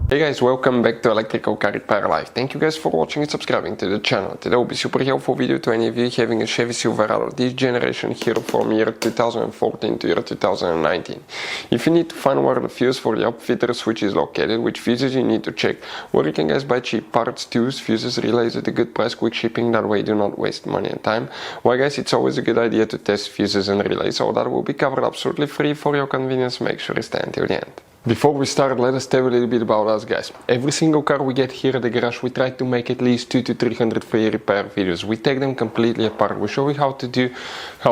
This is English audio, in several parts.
Hey guys, welcome back to Electrical Car Repair Live. Thank you guys for watching and subscribing to the channel. Today will be super helpful video to any of you having a Chevy Silverado this generation here from year 2014 to year 2019. If you need to find where the fuse for the upfitter switch is located, which fuses you need to check, where you can guys buy cheap parts, tools, fuses, relays at a good price, quick shipping, that way you do not waste money and time. Why guys, it's always a good idea to test fuses and relays, so that will be covered absolutely free for your convenience. Make sure you stay until the end. Before we start, let us tell you a little bit about us guys. Every single car we get here at the garage, we try to make at least 200 to 300 free repair videos. We take them completely apart. We show you how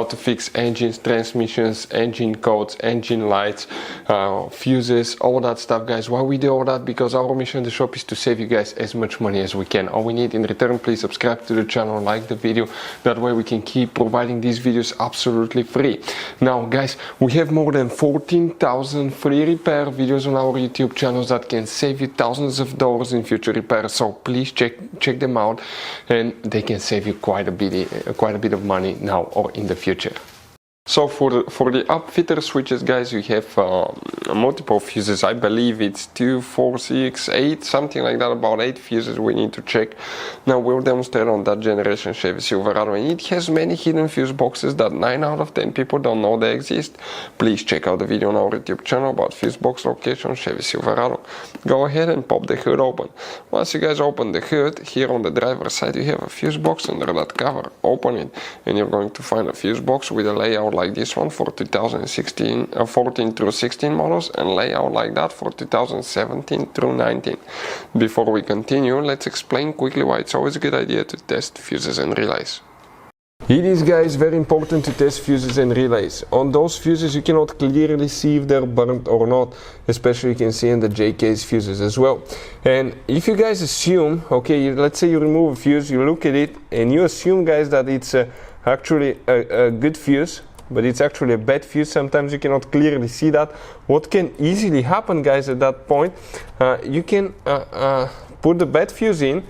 to fix engines, transmissions, engine codes, engine lights, fuses, all that stuff guys. Why we do all that? Because our mission in the shop is to save you guys as much money as we can. All we need in return, please subscribe to the channel, like the video. That way we can keep providing these videos absolutely free. Now guys, we have more than 14,000 free repair videos on our YouTube channels that can save you thousands of dollars in future repairs. So please check them out, and they can save you quite a bit of money now or in the future. So for the upfitter switches guys, you have multiple fuses. I believe it's 2, 4, 6, 8, something like that, about 8 fuses we need to check. Now we'll demonstrate on that generation Chevy Silverado, and it has many hidden fuse boxes that 9 out of 10 people don't know they exist. Please check out the video on our YouTube channel about fuse box location Chevy Silverado. Go ahead and pop the hood open. Once you guys open the hood, here on the driver's side you have a fuse box under that cover. Open it and you're going to find a fuse box with a layout like this one for 14 through 16 models, and layout like that for 2017 through 19. Before we continue, let's explain quickly why it's always a good idea to test fuses and relays. It is guys very important to test fuses and relays. On those fuses you cannot clearly see if they're burnt or not, especially you can see in the JK's fuses as well. And if you guys assume, okay, let's say you remove a fuse, you look at it and you assume guys that it's actually a good fuse, but it's actually a bad fuse. Sometimes you cannot clearly see that. What can easily happen guys at that point, you can put the bad fuse in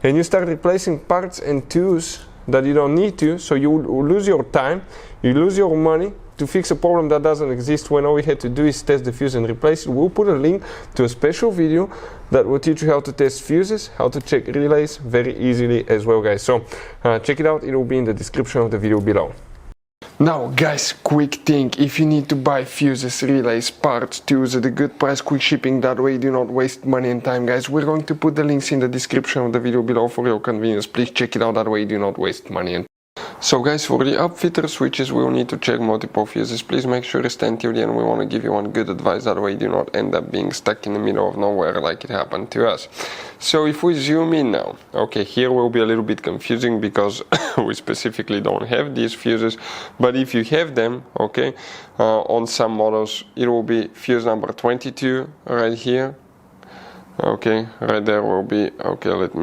and you start replacing parts and tools that you don't need to, so you lose your time, you lose your money to fix a problem that doesn't exist, when all we had to do is test the fuse and replace it. We'll put a link to a special video that will teach you how to test fuses, how to check relays very easily as well guys. So check it out, it will be in the description of the video below. Now guys, quick thing, if you need to buy fuses, relays, parts, tools at a good price, quick shipping, that way you do not waste money and time guys, we're going to put the links in the description of the video below for your convenience. Please check it out, that way you do not waste money and time. So guys, for the upfitter switches we will need to check multiple fuses. Please make sure you stand till the end. We want to give you one good advice, that way you do not end up being stuck in the middle of nowhere like it happened to us. So if we zoom in now, okay, here will be a little bit confusing because we specifically don't have these fuses, but if you have them, okay, on some models it will be fuse number 22 right here. Okay, right there will be, okay, let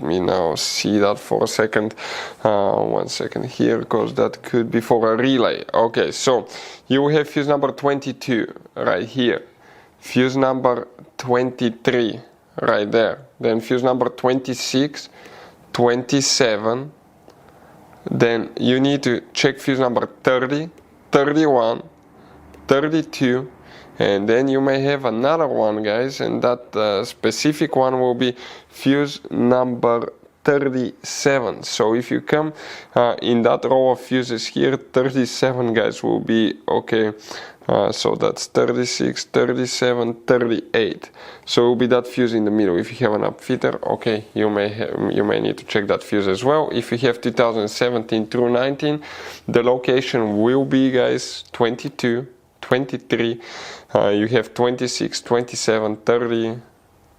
me now see that for a second. 1 second here, because that could be for a relay. Okay, so you will have fuse number 22 right here, fuse number 23 right there, then fuse number 26, 27, then you need to check fuse number 30, 31, 32, and then you may have another one guys, and that specific one will be fuse number 37. So if you come in that row of fuses here, 37 guys will be, okay, so that's 36, 37, 38. So it will be that fuse in the middle. If you have an upfitter, okay, you may need to check that fuse as well. If you have 2017 through 19, the location will be guys 22, 23, you have 26, 27, 30,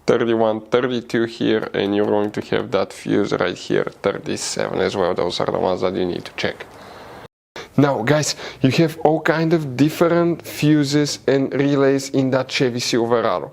31, 32 here, and you're going to have that fuse right here, 37 as well. Those are the ones that you need to check. Now guys, you have all kind of different fuses and relays in that Chevy Silverado.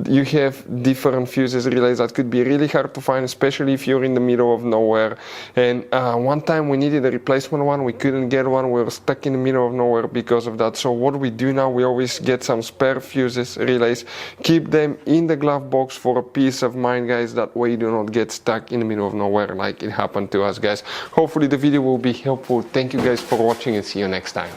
You have different fuses, relays that could be really hard to find, especially if you're in the middle of nowhere. And one time we needed a replacement one, we couldn't get one, we were stuck in the middle of nowhere because of that. So what we do now, we always get some spare fuses, relays, keep them in the glove box for a peace of mind guys, that way you do not get stuck in the middle of nowhere like it happened to us guys. Hopefully the video will be helpful. Thank you guys for watching and see you next time.